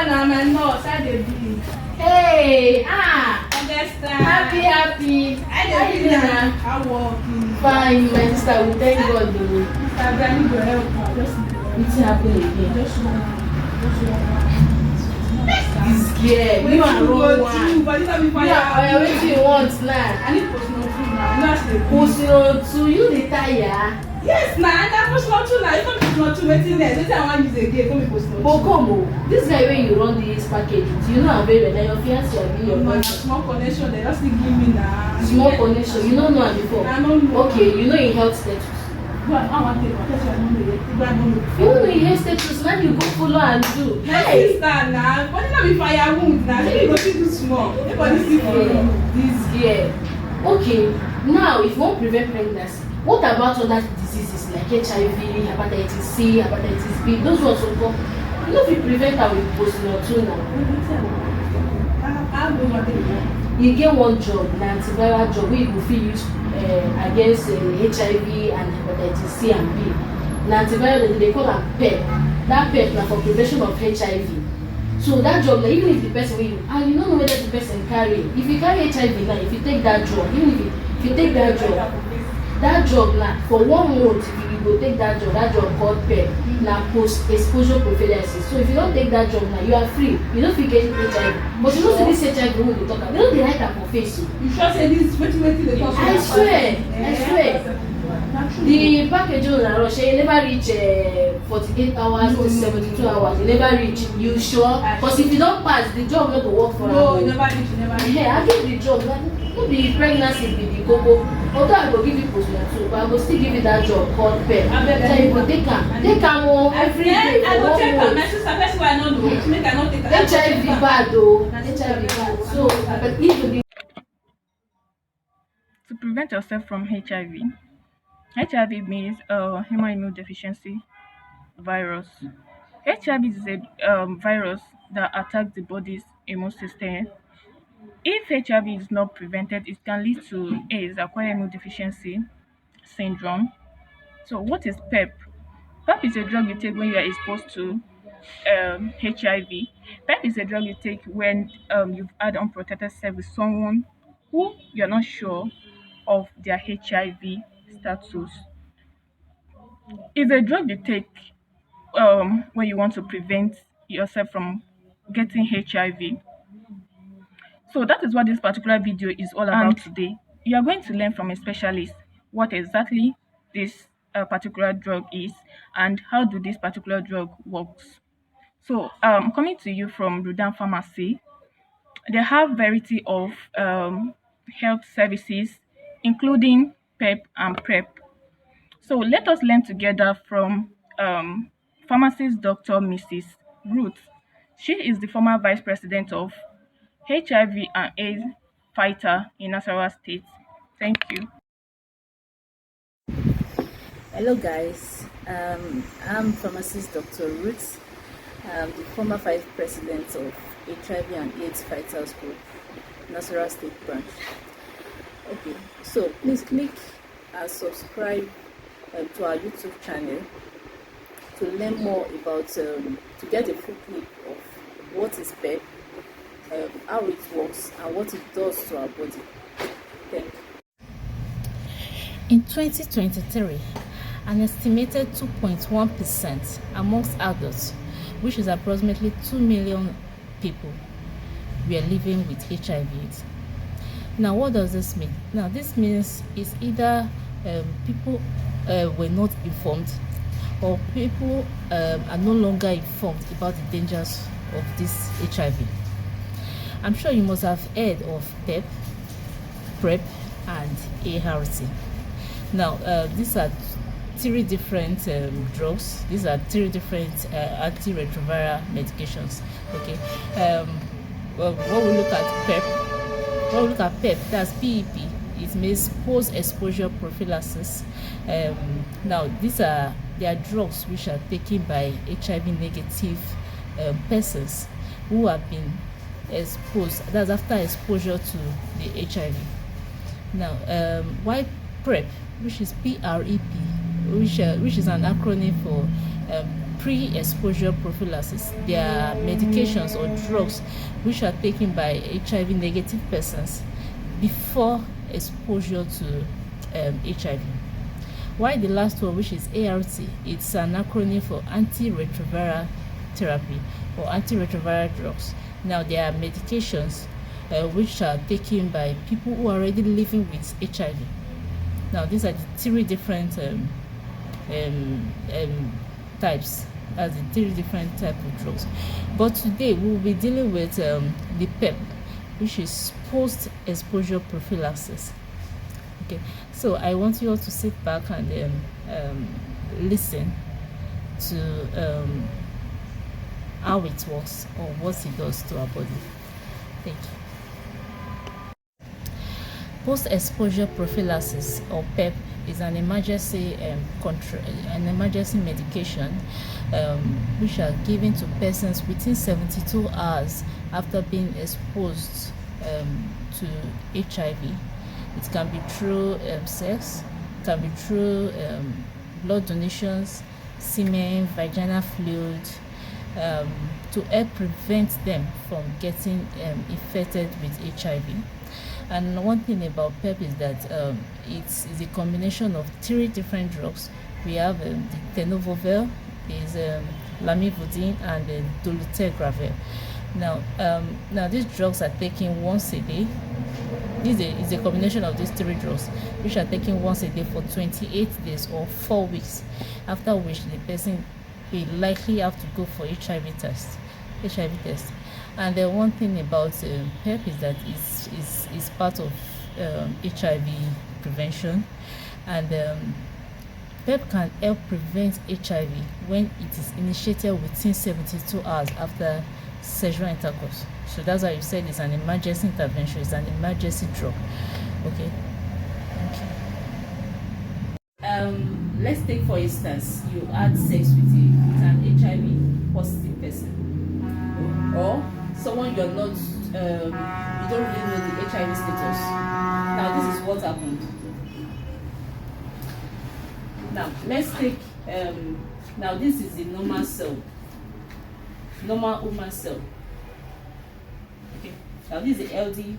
now, my nurse. How they be? Hey, Understand? happy. How you doing? How walking? Fine, my sister. We thank God. Sister, I need your help. Just What's happening again? Just This girl, you are wrong one. but it's not before You are what you want now. I need personal too now. You know I say Personal too, you retire. yes, now I got personal too now. It's not personal too. Waiting there. Don't I want use again. Come personal. But come on, this guy when you run this package, you know I'm very well. Your fiancé will be your boyfriend. Small connection. They just give me now. Small connection. You don't know her before. I don't know. Okay, you know in health status. But I want to take my I don't know yet. I don't know. You know in health status, now you go follow and do. My sister now, but not be firewood now. You go see do small. Everybody see for you. This girl. Okay, now if you want to prevent pregnancy, what about other diseases like HIV, hepatitis C, hepatitis B? Those ones will come. You know if you prevent her with postnatal now. You get one job, an antiviral job where you go fit use against HIV and hepatitis C and B. An antiviral they call am PEP. That PEP na for prevention of HIV. So that job, like, even if the person will, and you don't know whether the person carry. If you carry HIV now, if you take that job, even if you take that job now for 1 month, if you go take that job called PEP, now post-exposure prophylaxis. So if you don't take that job now, you are free. You don't fit get HIV. But you know see this HIV wey we talk about, they don't dey write am for face. You sure say this wetin dey talk about? I swear. The package on the rush, you never reach 48 hours to 72 hours. You never reach. You sure? Because if you don't pass, the job not go work for you. No, you never reach. Yeah, I give the job. No be pregnancy be the koko. Although I go give you postnatal, but I go still give you that job called PEP. So you go take am every day. I go take am. My sister, that's why I no do it. Make I not take am. HIV bad though. HIV bad. So, but if you To prevent yourself from HIV, HIV means human immunodeficiency virus. HIV is a virus that attacks the body's immune system. If HIV is not prevented, it can lead to AIDS, acquired immunodeficiency syndrome. So, what is PEP? PEP is a drug you take when you are exposed to HIV. PEP is a drug you take when you've had unprotected sex with someone who you're not sure of their HIV status. It's a drug you take when you want to prevent yourself from getting HIV. So that is what this particular video is all about today. You are going to learn from a specialist what exactly this particular drug is and how do this particular drug works. So coming to you from Rudan Pharmacy, they have variety of health services including PEP and PrEP. So let us learn together from pharmacist Dr. Mrs. Ruth. She is the former vice president of HIV and AIDS fighter in Nasarawa State. Thank you. Hello guys, I'm pharmacist Dr. Ruth. I'm the former vice president of HIV and AIDS Fighters Group, Nasarawa State branch. Okay, so please click and subscribe to our YouTube channel to learn more about, to get a full clip of what is PEP, how it works, and what it does to our body. Thank you. In 2023, an estimated 2.1% amongst adults, which is approximately 2 million people, were living with HIV/AIDS. Now, what does this mean? Now, this means it's either people were not informed, or people are no longer informed about the dangers of this HIV. I'm sure you must have heard of PEP, PrEP, and ART. Now, these are 3 different drugs. These are 3 different antiretroviral medications. Okay. Well, when we look at PEP, that's PEP. It means post-exposure prophylaxis. Now, they are drugs which are taken by HIV-negative persons who have been exposed. That's after exposure to the HIV. Now, why PrEP, which is PrEP, which is an acronym for pre-exposure prophylaxis. They are medications or drugs which are taken by HIV negative persons before exposure to HIV. While the last one, which is ART, it's an acronym for antiretroviral therapy or antiretroviral drugs. Now, there are medications which are taken by people who are already living with HIV. Now, these are the three different types, as the three different type of drugs. But today we will be dealing with the PEP, which is post-exposure prophylaxis. Okay, so I want you all to sit back and listen to how it works or what it does to our body. Thank you. Post-exposure prophylaxis or PEP is an emergency medication which are given to persons within 72 hours after being exposed to HIV. It can be through sex, it can be through blood donations, semen, vaginal fluid, to help prevent them from getting infected with HIV. And one thing about PEP is that it's a combination of three different drugs. We have the tenofovir, is lamivudine, and dolutegravir. Now these drugs are taken once a day. This is a combination of these three drugs, which are taken once a day for 28 days or 4 weeks, after which the person will likely have to go for HIV test. And the one thing about PEP is that it's part of HIV prevention, and PEP can help prevent HIV when it is initiated within 72 hours after sexual intercourse. So that's why you said it's an emergency intervention, it's an emergency drug. Okay. Let's take for instance, you had sex with an HIV positive person, or someone you're not, you don't really know the HIV status. Now this is what happened. Now let's take, now this is the normal cell, normal human cell. Okay. Now this is a healthy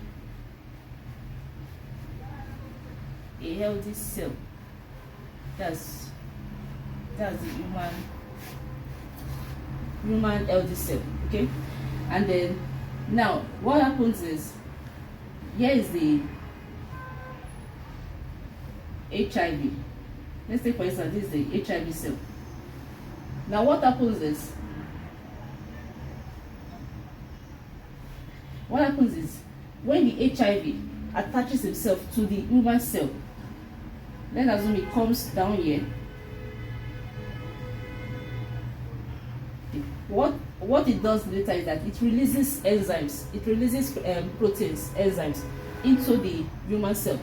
cell. That's the human healthy cell. Okay. And then now what happens is, here is the HIV. Let's take for instance, this is the HIV cell. Now what happens is, when the HIV attaches itself to the human cell, let's assume it comes down here. What it does later is that it releases enzymes, it releases proteins, enzymes into the human cell.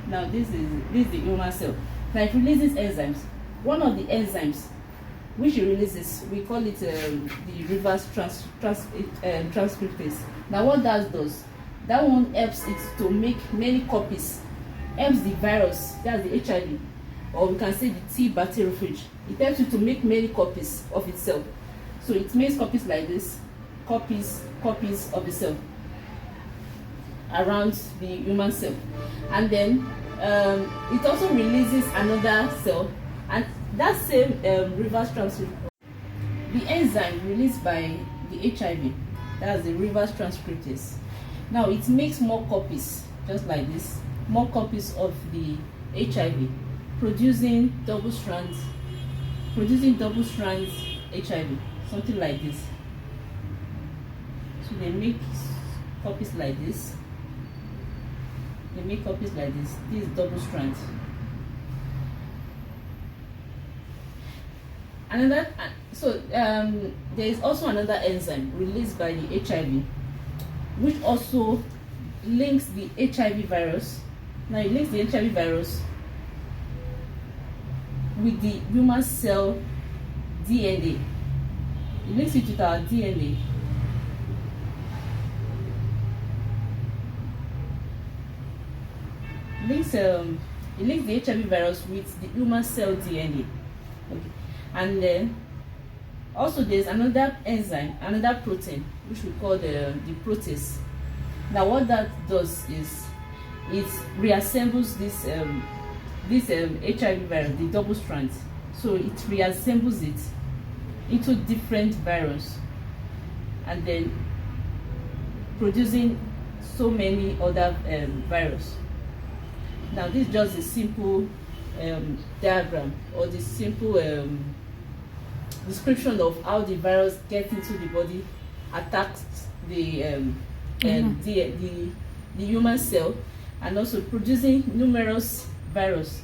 Now this is the human cell. Now it releases enzymes. One of the enzymes which it releases, we call it the reverse transcriptase. Now what that does, that one helps it to make many copies, helps the virus, that's the HIV, or we can say the T bacteriophage. It helps you to make many copies of itself. So it makes copies like this, copies of itself around the human cell. And then it also releases another cell, and that same reverse transcriptase, the enzyme released by the HIV, that's the reverse transcriptase. Now it makes more copies, just like this, more copies of the HIV, producing double strands HIV, something like this. So they make copies like this. This is double strands. Another, there is also another enzyme released by the HIV, which also links the HIV virus. Now it links the HIV virus with the human cell DNA. It links it with our DNA. It links the HIV virus with the human cell DNA. Okay. And then Also, there's another enzyme, another protein, which we call the protease. Now, what that does is it reassembles this HIV virus, the double strand. So it reassembles it into different virus, and then producing so many other virus. Now, this is just a simple diagram, or the simple description of how the virus gets into the body, attacks the human cell, and also producing numerous virus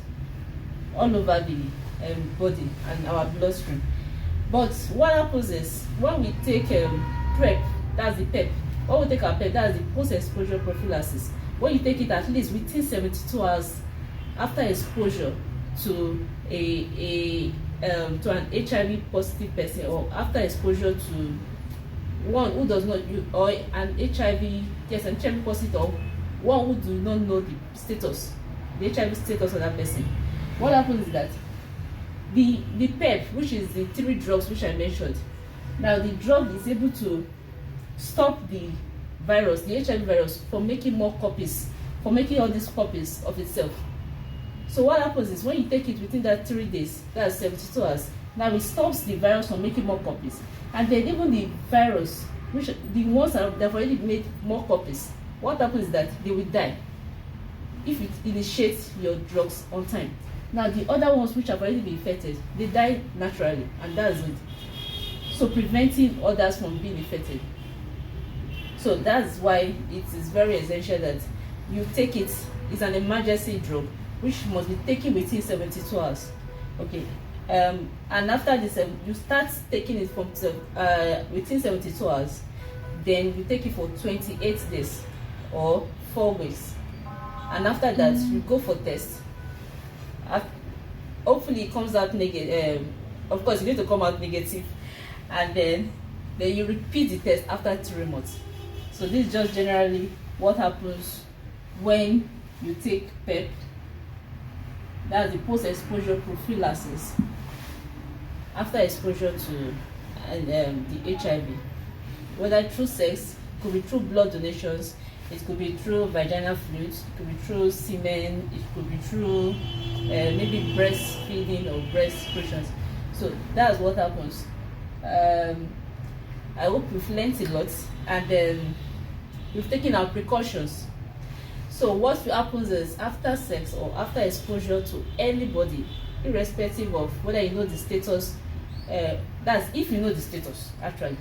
all over the body and our bloodstream. But what happens is, when we take PrEP, that's the PEP, when we take our PEP, that's the post-exposure prophylaxis, when you take it at least within 72 hours after exposure to to an HIV positive person, or after exposure to one who does not, or an HIV positive, or one who do not know the status, the HIV status of that person. What happens is that the PEP, which is the 3 drugs which I mentioned, now the drug is able to stop the virus, the HIV virus, from making more copies, from making all these copies of itself. So what happens is, when you take it within that 3 days, that's 72 hours, now it stops the virus from making more copies. And then even the virus, which the ones that have already made more copies, what happens is that they will die if it initiates your drugs on time. Now, the other ones which have already been infected, they die naturally, and that's it. So preventing others from being infected. So that's why it is very essential that you take it. It's an emergency drug which must be taken within 72 hours. Okay. And after this, you start taking it from within 72 hours. Then you take it for 28 days or 4 weeks. And after that, you go for test. Hopefully it comes out negative. Of course, you need to come out negative, and then you repeat the test after 3 months. So this is just generally what happens when you take PEP. That's the post-exposure prophylaxis after exposure to the HIV, whether through sex, it could be through blood donations, it could be through vaginal fluids, it could be through semen, it could be through maybe breastfeeding or breast secretions. So that's what happens. I hope we've learned a lot, and we've taken our precautions. So what happens is, after sex or after exposure to anybody, irrespective of whether you know the status, that's if you know the status, actually,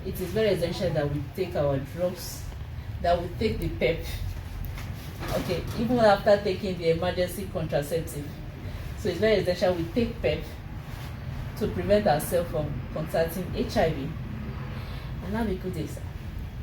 it is very essential that we take our drugs, that we take the PEP, okay, even after taking the emergency contraceptive. So it's very essential we take PEP to prevent ourselves from contracting HIV. And have a good day, sir.